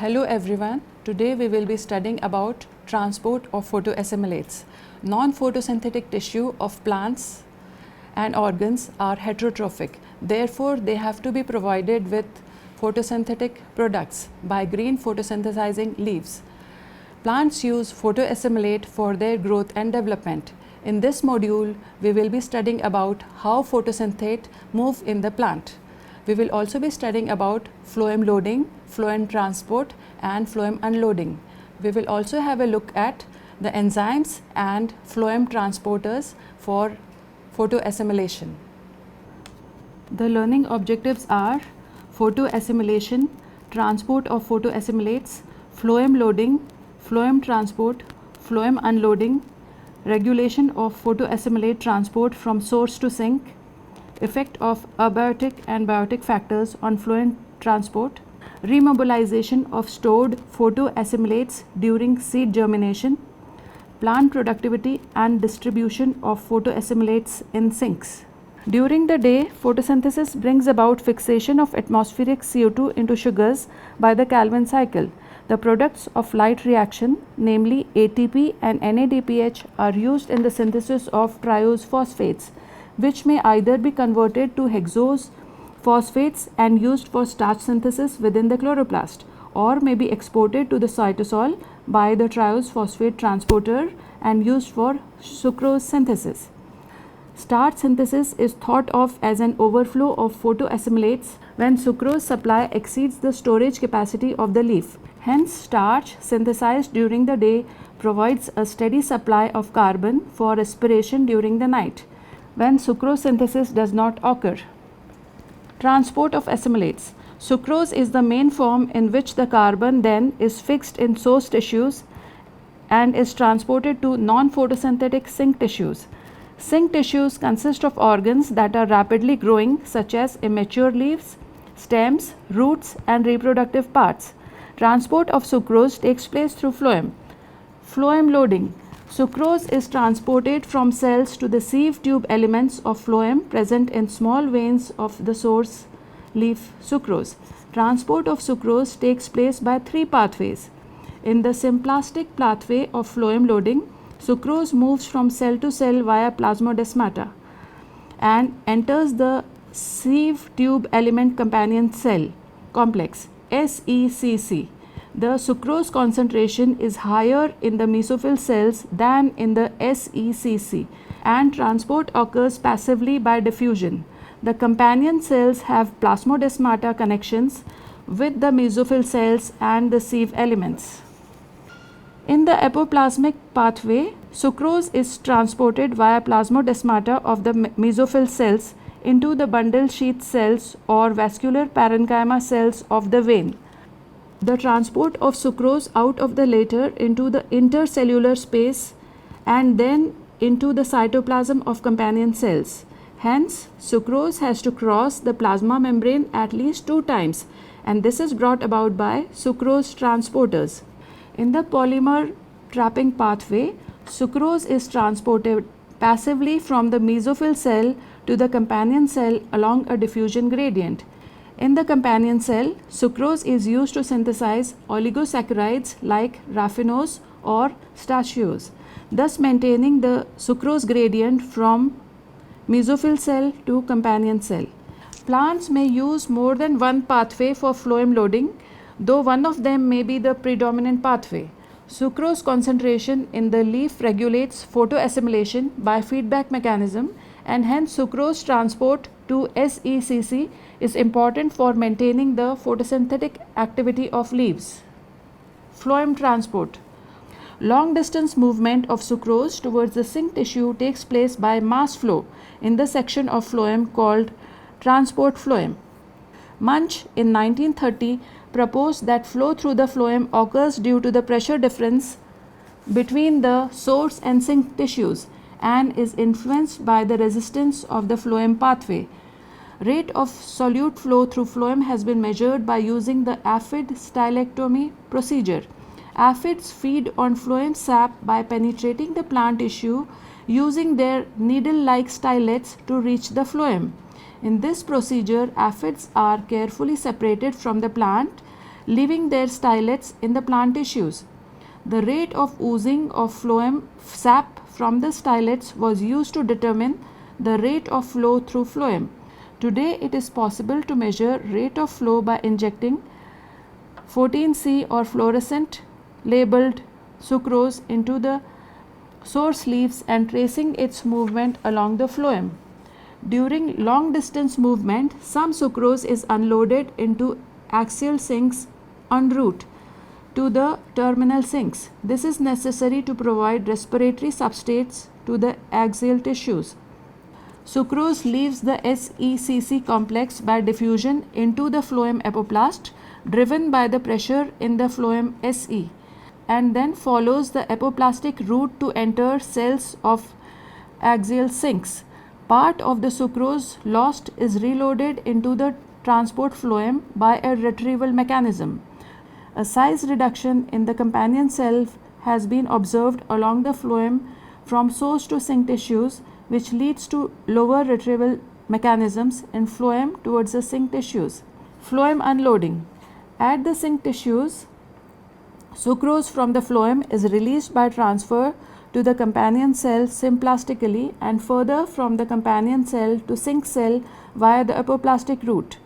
Hello everyone. Today we will be studying about transport of photoassimilates. Non-photosynthetic tissue of plants and organs are heterotrophic. Therefore, they have to be provided with photosynthetic products by green photosynthesizing leaves. Plants use photoassimilate for their growth and development. In this module, we will be studying about how photosynthate move in the plant. We will also be studying about phloem loading, phloem transport and phloem unloading. We will also have a look at the enzymes and phloem transporters for photoassimilation. The learning objectives are photoassimilation, transport of photoassimilates, phloem loading, phloem transport, phloem unloading, regulation of photoassimilate transport from source to sink, effect of abiotic and biotic factors on phloem transport, remobilization of stored photoassimilates during seed germination, plant productivity and distribution of photoassimilates in sinks. During the day, photosynthesis brings about fixation of atmospheric CO2 into sugars by the Calvin cycle. The products of light reaction, namely ATP and NADPH, are used in the synthesis of triose phosphates, which may either be converted to hexose phosphates and used for starch synthesis within the chloroplast, or may be exported to the cytosol by the triose phosphate transporter and used for sucrose synthesis. Starch synthesis is thought of as an overflow of photoassimilates when sucrose supply exceeds the storage capacity of the leaf. Hence, starch synthesized during the day provides a steady supply of carbon for respiration during the night, when sucrose synthesis does not occur. Transport of assimilates. Sucrose is the main form in which the carbon then is fixed in source tissues and is transported to non-photosynthetic sink tissues. Sink tissues consist of organs that are rapidly growing, such as immature leaves, stems, roots, and reproductive parts. Transport of sucrose takes place through phloem. Phloem loading. Sucrose is transported from cells to the sieve tube elements of phloem present in small veins of the source leaf sucrose. Transport of sucrose takes place by three pathways. In the symplastic pathway of phloem loading, sucrose moves from cell to cell via plasmodesmata and enters the sieve tube element companion cell complex SECC. The sucrose concentration is higher in the mesophyll cells than in the SECC, and transport occurs passively by diffusion. The companion cells have plasmodesmata connections with the mesophyll cells and the sieve elements. In the apoplasmic pathway, sucrose is transported via plasmodesmata of the mesophyll cells into the bundle sheath cells or vascular parenchyma cells of the vein. The transport of sucrose out of the latter into the intercellular space and then into the cytoplasm of companion cells. Hence, sucrose has to cross the plasma membrane at least 2 times, and this is brought about by sucrose transporters. In the polymer trapping pathway, sucrose is transported passively from the mesophyll cell to the companion cell along a diffusion gradient. In the companion cell, sucrose is used to synthesize oligosaccharides like raffinose or stachyose, thus maintaining the sucrose gradient from mesophyll cell to companion cell. Plants may use more than one pathway for phloem loading, though one of them may be the predominant pathway. Sucrose concentration in the leaf regulates photoassimilation by feedback mechanism, and hence sucrose transport to SECC is important for maintaining the photosynthetic activity of leaves. Phloem transport. Long distance movement of sucrose towards the sink tissue takes place by mass flow in the section of phloem called transport phloem. Munch in 1930 proposed that flow through the phloem occurs due to the pressure difference between the source and sink tissues and is influenced by the resistance of the phloem pathway. Rate of solute flow through phloem has been measured by using the aphid stylectomy procedure. Aphids feed on phloem sap by penetrating the plant tissue using their needle-like stylets to reach the phloem. In this procedure, aphids are carefully separated from the plant leaving their stylets in the plant tissues. The rate of oozing of phloem sap from the stylets was used to determine the rate of flow through phloem. Today it is possible to measure rate of flow by injecting 14C or fluorescent labeled sucrose into the source leaves and tracing its movement along the phloem. During long distance movement, some sucrose is unloaded into axial sinks en route to the terminal sinks. This is necessary to provide respiratory substrates to the axial tissues. Sucrose leaves the SECC complex by diffusion into the phloem apoplast, driven by the pressure in the phloem SE, and then follows the apoplastic route to enter cells of axial sinks. Part of the sucrose lost is reloaded into the transport phloem by a retrieval mechanism. A size reduction in the companion cell has been observed along the phloem from source to sink tissues, which leads to lower retrieval mechanisms in phloem towards the sink tissues. Phloem unloading. At the sink tissues, sucrose from the phloem is released by transfer to the companion cell symplastically and further from the companion cell to sink cell via the apoplastic route.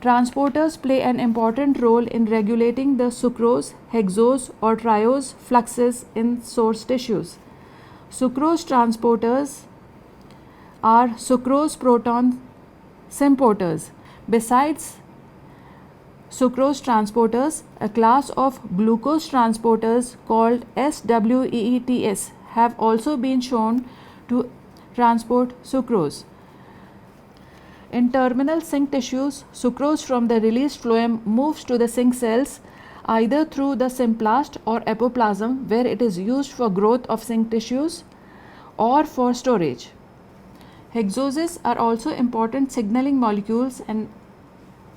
Transporters play an important role in regulating the sucrose, hexose or triose fluxes in source tissues. Sucrose transporters are sucrose proton symporters. Besides sucrose transporters, a class of glucose transporters called SWEETs have also been shown to transport sucrose. In terminal sink tissues, sucrose from the released phloem moves to the sink cells either through the symplast or apoplasm, where it is used for growth of sink tissues or for storage. Hexoses are also important signaling molecules, and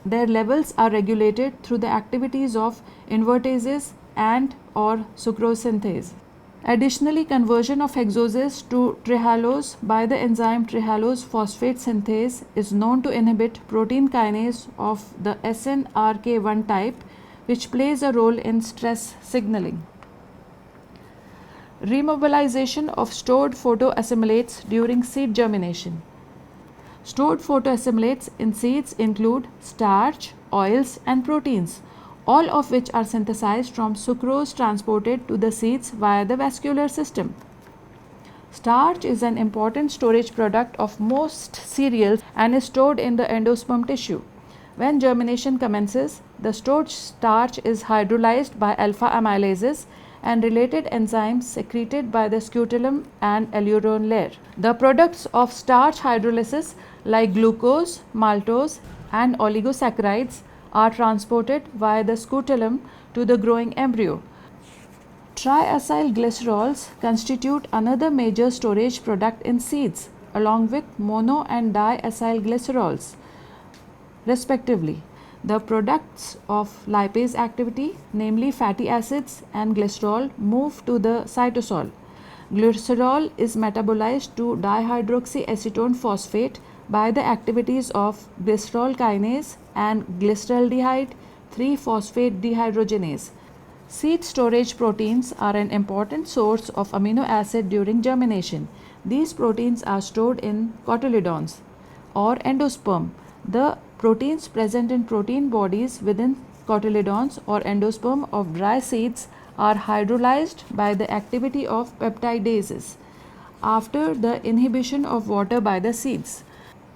their levels are regulated through the activities of invertases and or sucrose synthase. Additionally, conversion of hexoses to trehalose by the enzyme trehalose phosphate synthase is known to inhibit protein kinase of the SNRK1 type, which plays a role in stress signaling. Remobilization of stored photoassimilates during seed germination. Stored photoassimilates in seeds include starch, oils, and proteins, all of which are synthesized from sucrose transported to the seeds via the vascular system. Starch is an important storage product of most cereals and is stored in the endosperm tissue. When germination commences, the stored starch is hydrolyzed by alpha amylases and related enzymes secreted by the scutellum and allurone layer. The products of starch hydrolysis like glucose, maltose, and oligosaccharides are transported via the scutellum to the growing embryo. Triacyl glycerols constitute another major storage product in seeds, along with mono and diacyl glycerols, respectively. The products of lipase activity, namely fatty acids and glycerol, move to the cytosol. Glycerol is metabolized to dihydroxyacetone phosphate by the activities of glycerol kinase and glyceraldehyde 3-phosphate dehydrogenase. Seed storage proteins are an important source of amino acid during germination. These proteins are stored in cotyledons or endosperm. The proteins present in protein bodies within cotyledons or endosperm of dry seeds are hydrolyzed by the activity of peptidases after the inhibition of water by the seeds.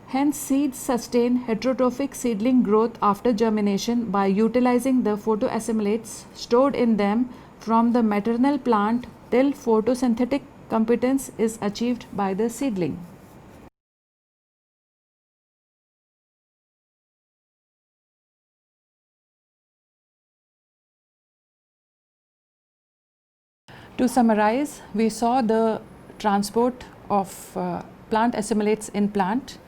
Hence, seeds sustain heterotrophic seedling growth after germination by utilizing the photoassimilates stored in them from the maternal plant till photosynthetic competence is achieved by the seedling. To summarize, we saw the transport of plant assimilates in plant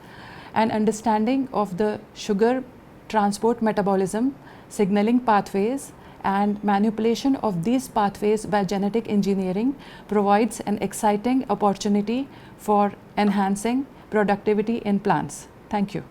and understanding of the sugar transport metabolism, signaling pathways, and manipulation of these pathways by genetic engineering provides an exciting opportunity for enhancing productivity in plants. Thank you.